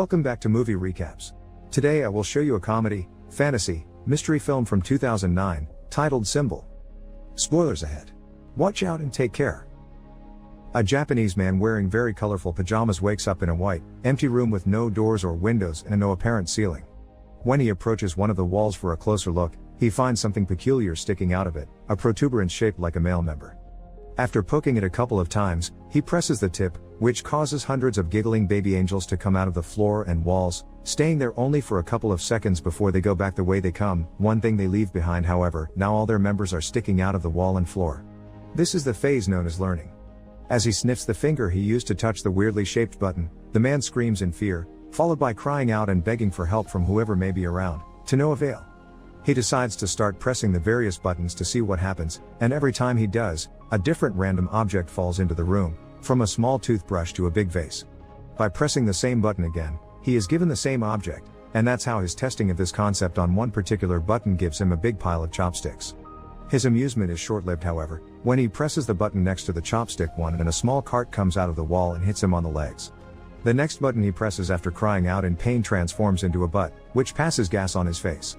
Welcome back to Movie Recaps. Today I will show you a comedy, fantasy, mystery film from 2009, titled Symbol. Spoilers ahead. Watch out and take care. A Japanese man wearing very colorful pajamas wakes up in a white, empty room with no doors or windows and no apparent ceiling. When he approaches one of the walls for a closer look, he finds something peculiar sticking out of it, a protuberance shaped like a male member. After poking it a couple of times, he presses the tip, which causes hundreds of giggling baby angels to come out of the floor and walls, staying there only for a couple of seconds before they go back the way they come. One thing they leave behind, however, now all their members are sticking out of the wall and floor. This is the phase known as learning. As he sniffs the finger he used to touch the weirdly shaped button, the man screams in fear, followed by crying out and begging for help from whoever may be around, to no avail. He decides to start pressing the various buttons to see what happens, and every time he does, a different random object falls into the room, from a small toothbrush to a big vase. By pressing the same button again, he is given the same object, and that's how his testing of this concept on one particular button gives him a big pile of chopsticks. His amusement is short-lived, however, when he presses the button next to the chopstick one and a small cart comes out of the wall and hits him on the legs. The next button he presses after crying out in pain transforms into a butt, which passes gas on his face.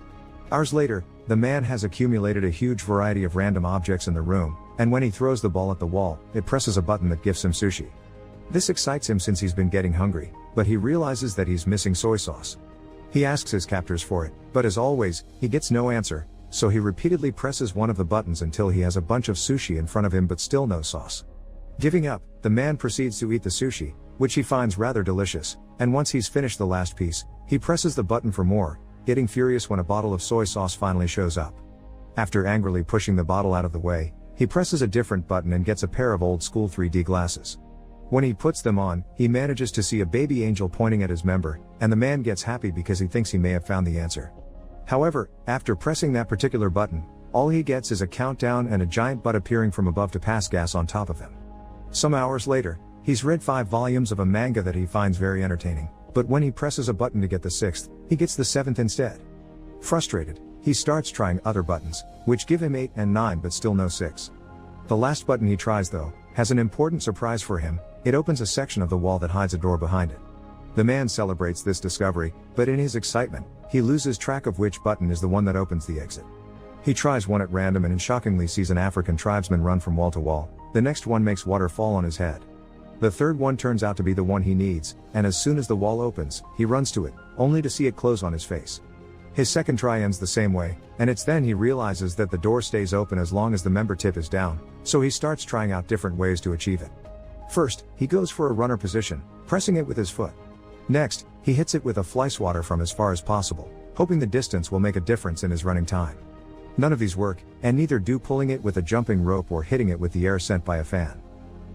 Hours later, the man has accumulated a huge variety of random objects in the room, and when he throws the ball at the wall, it presses a button that gives him sushi. This excites him since he's been getting hungry, but he realizes that he's missing soy sauce. He asks his captors for it, but as always, he gets no answer, so he repeatedly presses one of the buttons until he has a bunch of sushi in front of him but still no sauce. Giving up, the man proceeds to eat the sushi, which he finds rather delicious, and once he's finished the last piece, he presses the button for more, getting furious when a bottle of soy sauce finally shows up. After angrily pushing the bottle out of the way, he presses a different button and gets a pair of old school 3D glasses. When he puts them on, he manages to see a baby angel pointing at his member, and the man gets happy because he thinks he may have found the answer. However, after pressing that particular button, all he gets is a countdown and a giant butt appearing from above to pass gas on top of him. Some hours later, he's read 5 volumes of a manga that he finds very entertaining, but when he presses a button to get the 6th, he gets the 7th instead. Frustrated, he starts trying other buttons, which give him 8 and 9 but still no 6. The last button he tries, though, has an important surprise for him. It opens a section of the wall that hides a door behind it. The man celebrates this discovery, but in his excitement, he loses track of which button is the one that opens the exit. He tries one at random and shockingly sees an African tribesman run from wall to wall. The next one makes water fall on his head. The third one turns out to be the one he needs, and as soon as the wall opens, he runs to it, only to see it close on his face. His second try ends the same way, and it's then he realizes that the door stays open as long as the member tip is down, so he starts trying out different ways to achieve it. First, he goes for a runner position, pressing it with his foot. Next, he hits it with a fly swatter from as far as possible, hoping the distance will make a difference in his running time. None of these work, and neither do pulling it with a jumping rope or hitting it with the air sent by a fan.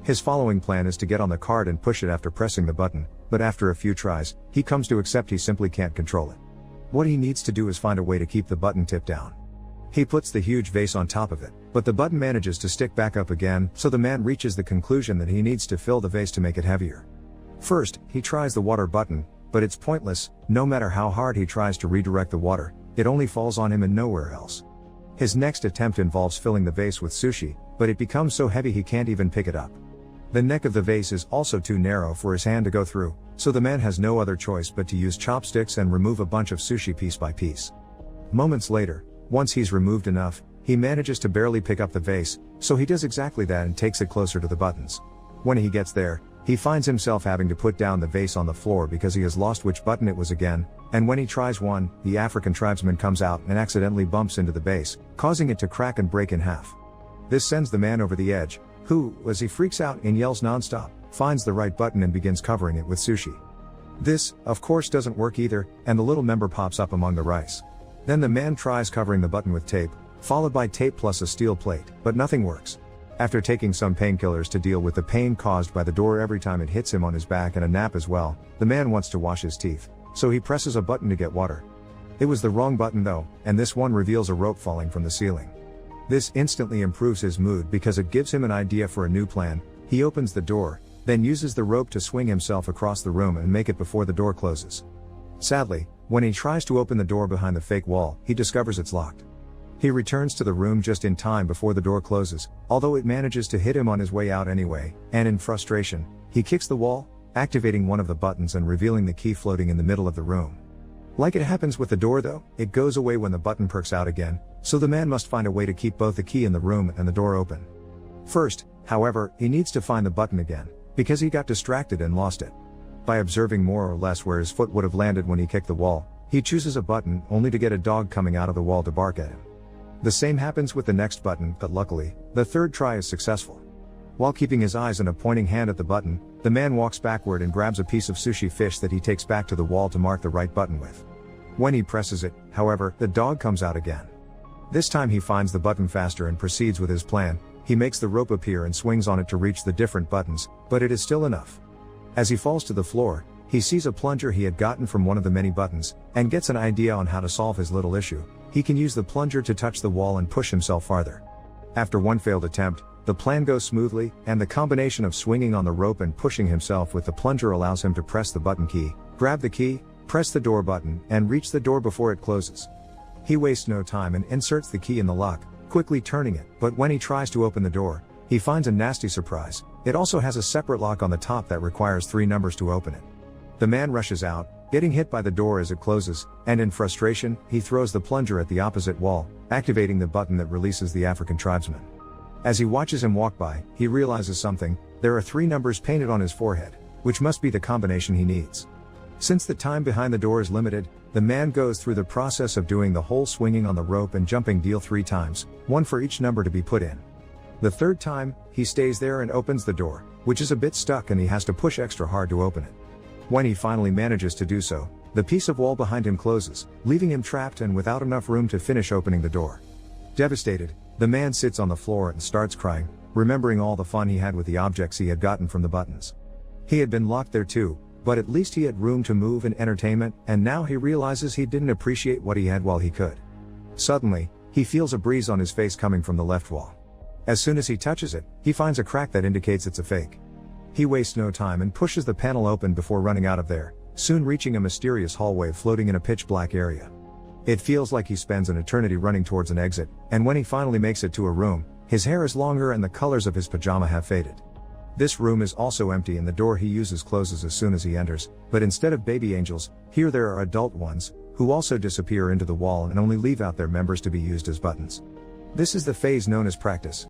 His following plan is to get on the cart and push it after pressing the button, but after a few tries, he comes to accept he simply can't control it. What he needs to do is find a way to keep the button tip down. He puts the huge vase on top of it, but the button manages to stick back up again, so the man reaches the conclusion that he needs to fill the vase to make it heavier. First, he tries the water button, but it's pointless. No matter how hard he tries to redirect the water, it only falls on him and nowhere else. His next attempt involves filling the vase with sushi, but it becomes so heavy he can't even pick it up. The neck of the vase is also too narrow for his hand to go through, so the man has no other choice but to use chopsticks and remove a bunch of sushi piece by piece. Moments later, once he's removed enough, he manages to barely pick up the vase, so he does exactly that and takes it closer to the buttons. When he gets there, he finds himself having to put down the vase on the floor because he has lost which button it was again, and when he tries one, the African tribesman comes out and accidentally bumps into the base, causing it to crack and break in half. This sends the man over the edge, who, as he freaks out and yells nonstop, finds the right button and begins covering it with sushi. This, of course, doesn't work either, and the little member pops up among the rice. Then the man tries covering the button with tape, followed by tape plus a steel plate, but nothing works. After taking some painkillers to deal with the pain caused by the door every time it hits him on his back and a nap as well, the man wants to wash his teeth, so he presses a button to get water. It was the wrong button though, and this one reveals a rope falling from the ceiling. This instantly improves his mood because it gives him an idea for a new plan. He opens the door, then uses the rope to swing himself across the room and make it before the door closes. Sadly, when he tries to open the door behind the fake wall, he discovers it's locked. He returns to the room just in time before the door closes, although it manages to hit him on his way out anyway, and in frustration, he kicks the wall, activating one of the buttons and revealing the key floating in the middle of the room. Like it happens with the door though, it goes away when the button perks out again, so the man must find a way to keep both the key in the room and the door open. First, however, he needs to find the button again, because he got distracted and lost it. By observing more or less where his foot would have landed when he kicked the wall, he chooses a button only to get a dog coming out of the wall to bark at him. The same happens with the next button, but luckily, the third try is successful. While keeping his eyes and a pointing hand at the button, the man walks backward and grabs a piece of sushi fish that he takes back to the wall to mark the right button with. When he presses it, however, the dog comes out again. This time he finds the button faster and proceeds with his plan. He makes the rope appear and swings on it to reach the different buttons, but it is still enough. As he falls to the floor, he sees a plunger he had gotten from one of the many buttons, and gets an idea on how to solve his little issue. He can use the plunger to touch the wall and push himself farther. After one failed attempt, the plan goes smoothly, and the combination of swinging on the rope and pushing himself with the plunger allows him to press the button key, grab the key, press the door button, and reach the door before it closes. He wastes no time and inserts the key in the lock, quickly turning it, but when he tries to open the door, he finds a nasty surprise. It also has a separate lock on the top that requires 3 numbers to open it. The man rushes out, getting hit by the door as it closes, and in frustration, he throws the plunger at the opposite wall, activating the button that releases the African tribesman. As he watches him walk by, he realizes something. There are 3 numbers painted on his forehead, which must be the combination he needs. Since the time behind the door is limited, the man goes through the process of doing the whole swinging on the rope and jumping deal 3 times, 1 for each number to be put in. The 3rd time, he stays there and opens the door, which is a bit stuck and he has to push extra hard to open it. When he finally manages to do so, the piece of wall behind him closes, leaving him trapped and without enough room to finish opening the door. Devastated, the man sits on the floor and starts crying, remembering all the fun he had with the objects he had gotten from the buttons. He had been locked there too, but at least he had room to move and entertainment, and now he realizes he didn't appreciate what he had while he could. Suddenly, he feels a breeze on his face coming from the left wall. As soon as he touches it, he finds a crack that indicates it's a fake. He wastes no time and pushes the panel open before running out of there, soon reaching a mysterious hallway floating in a pitch black area. It feels like he spends an eternity running towards an exit, and when he finally makes it to a room, his hair is longer and the colors of his pajama have faded. This room is also empty and the door he uses closes as soon as he enters, but instead of baby angels, here there are adult ones, who also disappear into the wall and only leave out their members to be used as buttons. This is the phase known as practice.